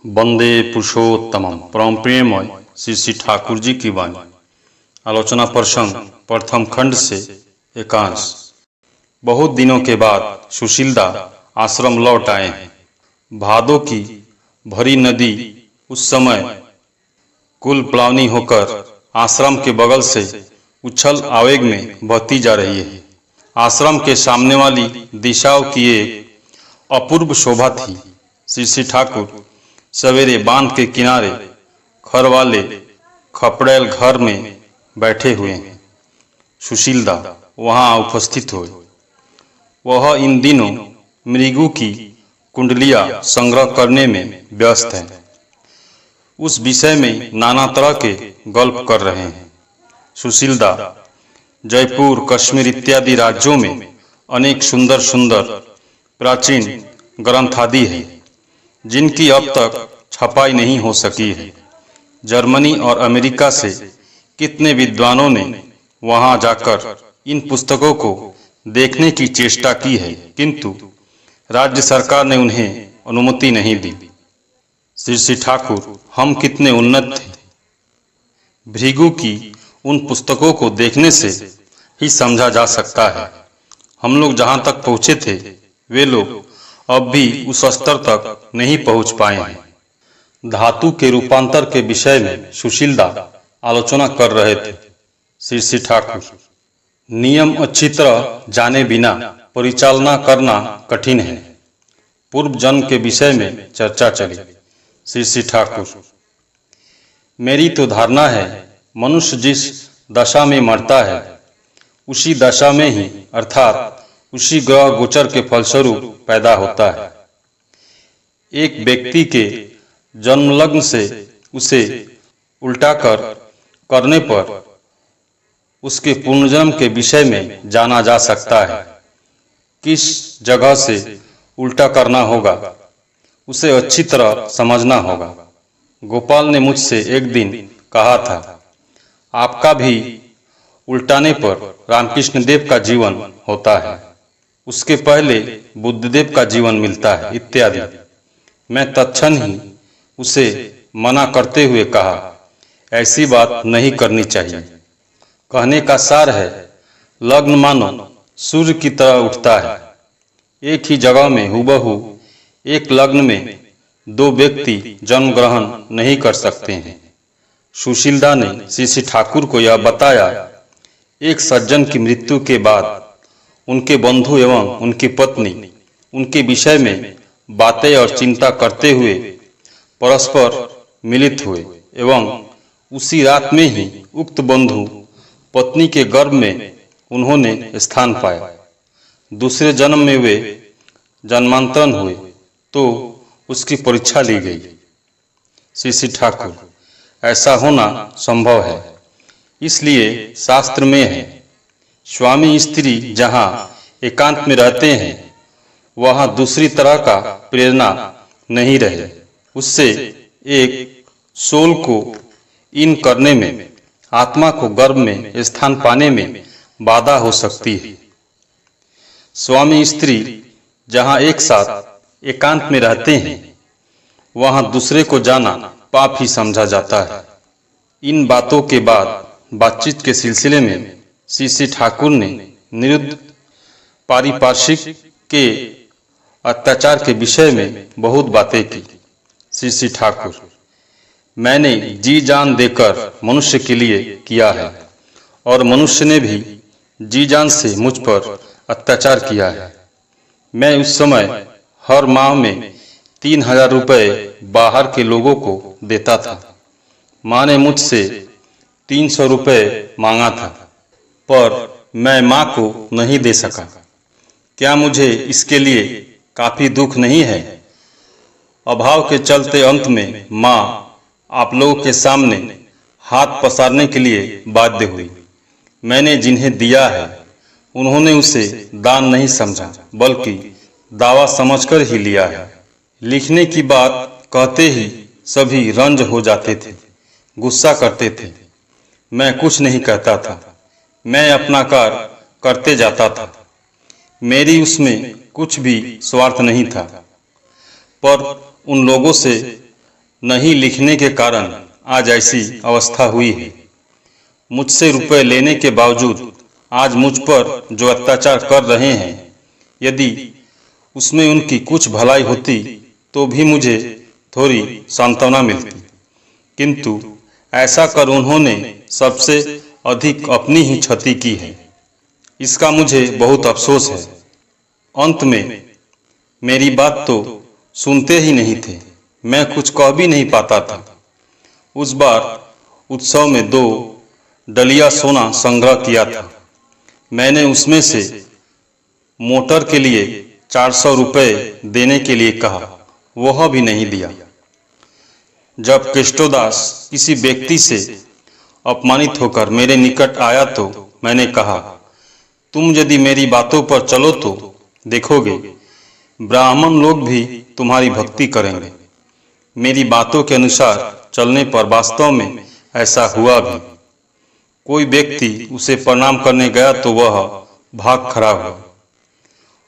वंदे पुरुषोत्तमम। परम प्रेममय श्री श्री ठाकुर जी की वाणी। आलोचना प्रसंग प्रथम खंड से एकांश। बहुत दिनों के बाद सुशीलदा आश्रम लौट आए हैं। भादों की भरी नदी उस समय कुल प्लावनी होकर आश्रम के बगल से उछल आवेग में बहती जा रही है। आश्रम के सामने वाली दिशाओं की एक अपूर्व शोभा थी। श्री श्री ठाकुर सवेरे बांध के किनारे खर वाले खपड़ेल घर में बैठे हुए हैं। सुशीलदा वहां उपस्थित हुए। वह इन दिनों मृगु की कुंडलियां संग्रह करने में व्यस्त हैं। उस विषय में नाना तरह के गल्प कर रहे हैं। सुशीलदा जयपुर, कश्मीर इत्यादि राज्यों में अनेक सुंदर सुंदर प्राचीन ग्रंथ आदि हैं जिनकी अब तक छपाई नहीं हो सकी है। जर्मनी और अमेरिका से कितने विद्वानों ने वहां जाकर इन पुस्तकों को देखने की चेष्टा की है, किंतु राज्य सरकार ने उन्हें अनुमति नहीं दी। श्री श्री ठाकुर हम कितने उन्नत थे। भृगु की उन पुस्तकों को देखने से ही समझा जा सकता है। हम लोग जहां तक पहुंचे थे वे लोग अब भी उस स्तर तक नहीं पहुंच पाए हैं। धातु के रूपांतर के विषय में सुशीलदा आलोचना कर रहे थे। श्री श्री ठाकुर नियम अच्छी तरह जाने बिना परिचालना करना कठिन है। पूर्व जन्म के विषय में चर्चा चली। श्री श्री ठाकुर मेरी तो धारणा है मनुष्य जिस दशा में मरता है उसी दशा में ही अर्थात उसी ग्रह गोचर के फलस्वरूप पैदा होता है। एक व्यक्ति के जन्म लग्न से उसे उल्टा करने पर उसके पुनर्जन्म के विषय में जाना जा सकता है। किस जगह से उल्टा करना होगा उसे अच्छी तरह समझना होगा। गोपाल ने मुझसे एक दिन कहा था, आपका भी उल्टाने पर रामकृष्ण देव का जीवन होता है, उसके पहले बुद्धदेव का जीवन मिलता है इत्यादि। मैं तत्क्षण ही उसे मना करते हुए कहा, ऐसी बात नहीं करनी चाहिए। कहने का सार है लग्न मानो सूर्य की तरह उठता है। एक ही जगह में हुबहू एक लग्न में दो व्यक्ति जन्म ग्रहण नहीं कर सकते हैं। सुशीलदा ने श्री श्री ठाकुर को यह बताया। एक सज्जन की मृत्यु के बाद उनके बंधु एवं उनकी पत्नी उनके विषय में बातें और चिंता करते हुए परस्पर मिलित हुए एवं उसी रात में ही उक्त बंधु पत्नी के गर्भ में उन्होंने स्थान पाया। दूसरे जन्म में वे जन्मांतरण हुए तो उसकी परीक्षा ली गई। श्री श्री ठाकुर ऐसा होना संभव है, इसलिए शास्त्र में है स्वामी स्त्री जहाँ एकांत में रहते हैं वहाँ दूसरी तरह का प्रेरणा नहीं रहे। उससे एक सोल को इन करने में आत्मा को गर्भ में स्थान पाने में बाधा हो सकती है। स्वामी स्त्री जहाँ एक साथ एकांत में रहते हैं वहाँ दूसरे को जाना पाप ही समझा जाता है। इन बातों के बाद बातचीत के सिलसिले में श्री श्री ठाकुर ने निरुद्ध पारिपार्श्विक के अत्याचार के विषय में बहुत बातें की। श्री श्री ठाकुर मैंने जी जान देकर मनुष्य के लिए किया है और मनुष्य ने भी जी जान से मुझ पर अत्याचार किया है। मैं उस समय हर माह में 3000 रुपये बाहर के लोगों को देता था। माँ ने मुझसे 300 रुपये मांगा था पर मैं माँ को नहीं दे सका। क्या मुझे इसके लिए काफी दुख नहीं है? अभाव के चलते अंत में माँ आप लोगों के सामने हाथ पसारने के लिए बाध्य हुई। मैंने जिन्हें दिया है उन्होंने उसे दान नहीं समझा बल्कि दावा समझकर ही लिया है। लिखने की बात कहते ही सभी रंज हो जाते थे, गुस्सा करते थे। मैं कुछ नहीं कहता था, मैं अपना कार्य करते जाता था। मेरी उसमें कुछ भी स्वार्थ नहीं था। पर उन लोगों से नहीं लिखने के कारण आज ऐसी अवस्था हुई है। मुझसे रुपए लेने के बावजूद आज मुझ पर जो अत्याचार कर रहे हैं, यदि उसमें उनकी कुछ भलाई होती तो भी मुझे थोड़ी सांत्वना मिलती, किंतु ऐसा कर उन्होंने सबसे अधिक अपनी ही क्षति की है। इसका मुझे बहुत अफसोस है। अंत में मेरी बात तो सुनते ही नहीं थे, मैं कुछ कह भी नहीं पाता था। उस बार उत्सव में 2 डलिया सोना संग्रह किया था। मैंने उसमें से मोटर के लिए 400 रुपये देने के लिए कहा, वह भी नहीं दिया। जब केष्टोदास किसी व्यक्ति से अपमानित होकर मेरे निकट आया तो मैंने कहा, तुम यदि मेरी बातों पर चलो तो देखोगे ब्राह्मण लोग भी तुम्हारी भक्ति करेंगे। मेरी बातों के अनुसार चलने पर वास्तव में ऐसा हुआ भी। कोई व्यक्ति उसे प्रणाम करने गया तो वह भाग खड़ा हुआ।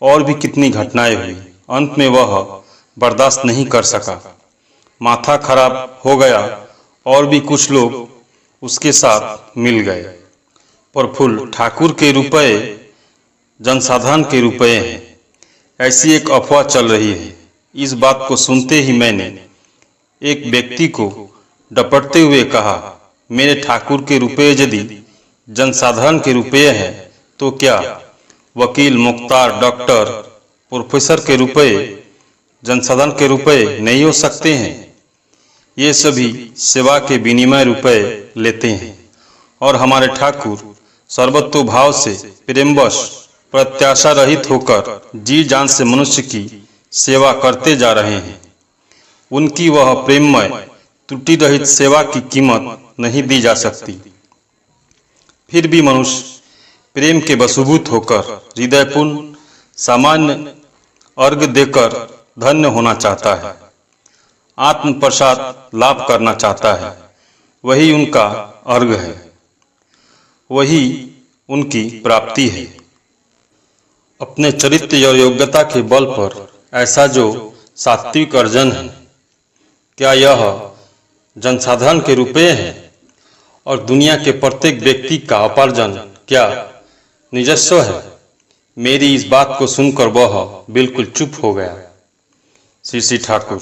और भी कितनी घटनाएं हुई। अंत में वह बर्दाश्त नहीं कर सका, माथा खराब हो गया और भी कुछ लोग उसके साथ मिल गए। प्रफुल्ल ठाकुर के रुपए जनसाधारण के रुपए हैं, ऐसी एक अफवाह चल रही है। इस बात को सुनते ही मैंने एक व्यक्ति को डपटते हुए कहा, मेरे ठाकुर के रुपए यदि जनसाधारण के रुपए हैं तो क्या वकील, मुख्तार, डॉक्टर, प्रोफेसर के रुपए जनसाधारण के रुपए नहीं हो सकते हैं? ये सभी सेवा के विनिमय रुपए लेते हैं और हमारे ठाकुर सर्वतोभाव से प्रेमवश प्रत्याशा रहित होकर जी जान से मनुष्य की सेवा करते जा रहे हैं। उनकी वह प्रेममय त्रुटि रहित सेवा की कीमत नहीं दी जा सकती। फिर भी मनुष्य प्रेम के वशीभूत होकर हृदयपूर्ण सामान्य अर्घ देकर धन्य होना चाहता है, आत्म प्रसाद लाभ करना चाहता है। वही उनका अर्घ है, वही उनकी प्राप्ति है। अपने चरित्र और योग्यता के बल पर ऐसा जो सात्विक अर्जन है, क्या यह जनसाधारण के रुपए हैं? और दुनिया के प्रत्येक व्यक्ति का उपार्जन क्या निजस्व है? मेरी इस बात को सुनकर वह बिल्कुल चुप हो गया। श्री ठाकुर,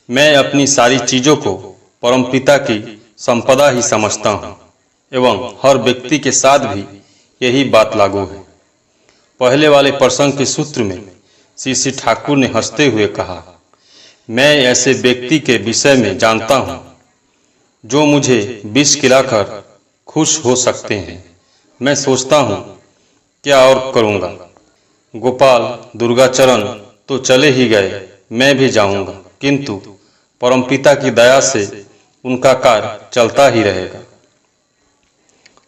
मैं अपनी सारी चीजों को परमपिता की संपदा ही समझता हूँ एवं हर व्यक्ति के साथ भी यही बात लागू है। पहले वाले प्रसंग के सूत्र में श्री ठाकुर ने हंसते हुए कहा, मैं ऐसे व्यक्ति के विषय में जानता हूँ जो मुझे विष खिलाकर खुश हो सकते हैं। मैं सोचता हूँ क्या और करूँगा। गोपाल, दुर्गाचरण तो चले ही गए, मैं भी जाऊँगा, किंतु परमपिता की दया से उनका कार्य चलता ही रहेगा।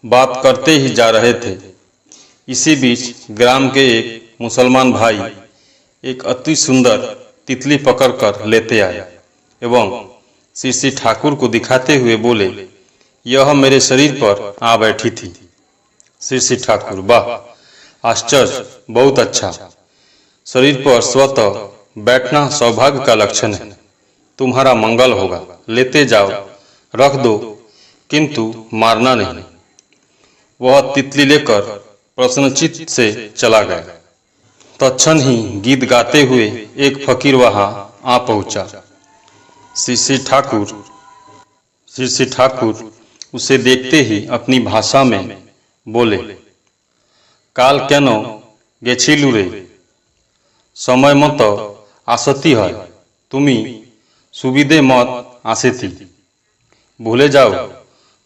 बात करते ही जा रहे थे, इसी बीच ग्राम के एक मुसलमान भाई एक अति सुंदर तितली पकड़कर लेते आए एवं श्री ठाकुर को दिखाते हुए बोले, यह मेरे शरीर पर आ बैठी थी। श्री ठाकुर, वाह, आश्चर्य, बहुत अच्छा। शरीर पर स्वतः बैठना सौभाग्य का लक्षण है। तुम्हारा मंगल होगा, लेते जाओ, रख दो, किंतु मारना नहीं। वह तितली लेकर प्रसन्नचित्त से चला गया। तत्क्षण ही गीत गाते हुए एक फकीर वहां आ पहुंचा। श्री ठाकुर उसे देखते ही अपनी भाषा में बोले, काल केन गेछिलु रे, समय मत आसती है, तुमी सुविधे मत आसे थी। भूले जाओ,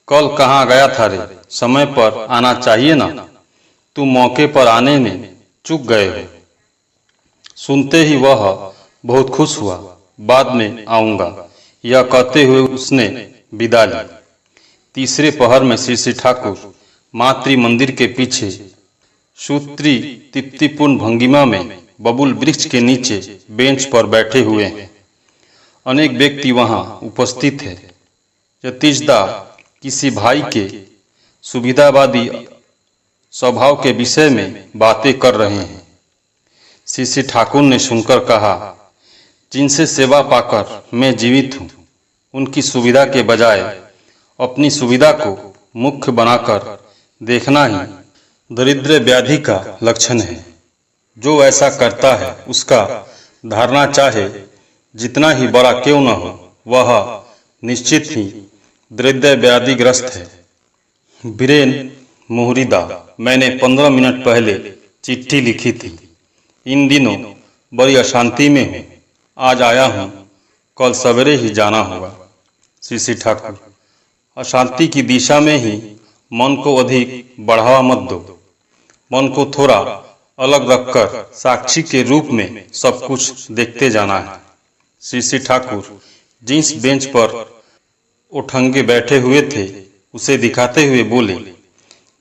कल कहाँ गया था रे, समय पर आना चाहिए ना, तुम मौके पर आने में चूक गए हो। सुनते ही वह बहुत खुश हुआ। बाद में आऊंगा, यह कहते हुए उसने विदा ली। तीसरे पहर में श्री ठाकुर मातृ मंदिर के पीछे सूत्री तृप्तिपूर्ण भंगिमा में बबुल वृक्ष के नीचे बेंच पर बैठे हुए हैं। अनेक व्यक्ति वहां उपस्थित है। यतीशदा किसी भाई के सुविधावादी स्वभाव के विषय में बातें कर रहे हैं। श्री ठाकुर ने सुनकर कहा, जिनसे सेवा पाकर मैं जीवित हूँ, उनकी सुविधा के बजाय अपनी सुविधा को मुख्य बनाकर देखना ही दरिद्र व्याधि का लक्षण है। जो ऐसा करता है उसका धारणा चाहे जितना ही बड़ा क्यों न हो, वह निश्चित ही दरिद्र व्याधिग्रस्त है। बीरेन मुहरिदा, मैंने 15 मिनट पहले चिट्ठी लिखी थी। इन दिनों बड़ी अशांति में हूँ। आज आया हूँ, कल सवेरे ही जाना होगा। श्री ठाकुर, अशांति की दिशा में ही मन को अधिक बढ़ावा मत दो। मन को थोड़ा अलग रखकर साक्षी के रूप में सब कुछ देखते जाना है। श्री ठाकुर जिस बेंच पर उठंगे बैठे हुए थे उसे दिखाते हुए बोले,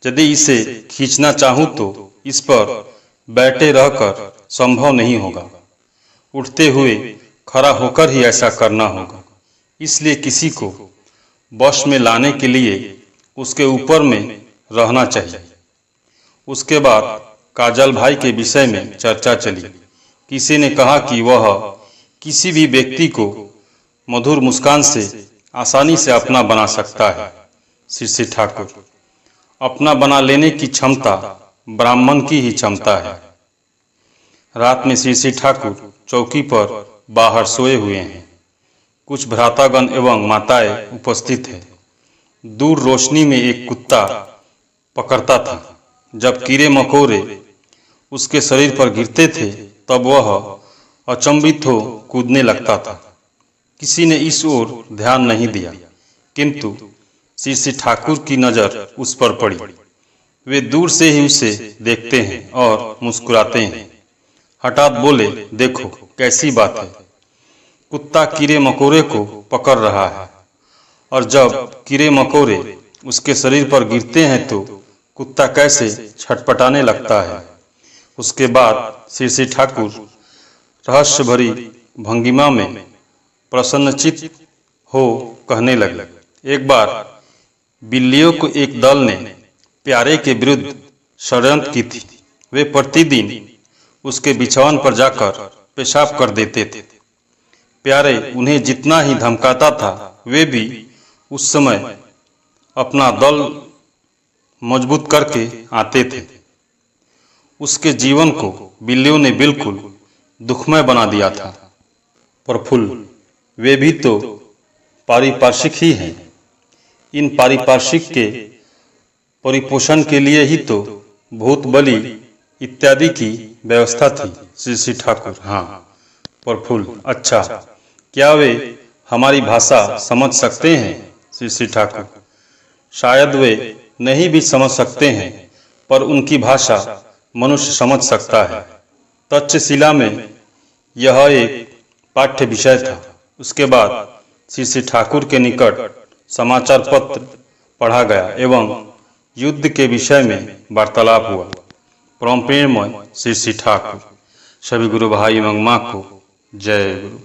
यदि इसे खींचना चाहूं तो इस पर बैठे रहकर संभव नहीं होगा। उठते हुए खड़ा होकर ही ऐसा करना होगा। इसलिए किसी को वश में लाने के लिए उसके ऊपर में रहना चाहिए। उसके बाद काजल भाई के विषय में चर्चा चली। किसी ने कहा कि वह किसी भी व्यक्ति को मधुर मुस्कान से आसानी से अपना बना सकता है। श्री ठाकुर, अपना बना लेने की क्षमता ब्राह्मण की ही क्षमता है। रात में श्री ठाकुर चौकी पर बाहर सोए हुए हैं। कुछ भ्रातागण एवं माताएं उपस्थित हैं। दूर रोशनी में एक कुत्ता पकड़ता था। जब कीड़े मकोड़े उसके शरीर पर गिरते थे तब वह अचंभित हो कूदने लगता था। किसी ने इस ओर ध्यान नहीं दिया, किंतु श्री ठाकुर की नजर उस पर पड़ी। वे दूर से ही उसे देखते हैं और मुस्कुराते हैं। हठात बोले, देखो कैसी बात है, कुत्ता कीड़े मकोड़े को पकड़ रहा है, और जब कीड़े मकोड़े उसके शरीर पर गिरते हैं तो कुत्ता कैसे छटपटाने लगता है। उसके बाद श्री ठाकुर रहस्य भरी भंगिमा में प्रसन्नचित्त हो कहने लगे, एक बार बिल्लियों को एक दल ने प्यारे के विरुद्ध षड्यंत्र की थी। वे प्रतिदिन उसके बिछावन पर जाकर पेशाब कर देते थे। प्यारे उन्हें जितना ही धमकाता था, वे भी उस समय अपना दल मजबूत करके आते थे। उसके जीवन को बिल्लियों ने बिल्कुल दुखमय बना दिया था। प्रफुल्ल, वे भी तो पारिपार्श्विक ही हैं। इन पारिपार्श्विक के परिपोषण के लिए ही तो भूत बलि इत्यादि की व्यवस्था थी। श्री ठाकुर, हाँ। प्रफुल्ल, अच्छा, क्या वे हमारी भाषा समझ सकते हैं? श्री ठाकुर, शायद वे नहीं भी समझ सकते हैं, पर उनकी भाषा मनुष्य समझ सकता है। तक्षशिला में यह एक पाठ्य विषय था। उसके बाद श्री ठाकुर के निकट समाचार पत्र पढ़ा गया एवं युद्ध के विषय में वार्तालाप हुआ। परम प्रेममय श्री ठाकुर। सभी गुरु भाई एवं माँ को जय गुरु।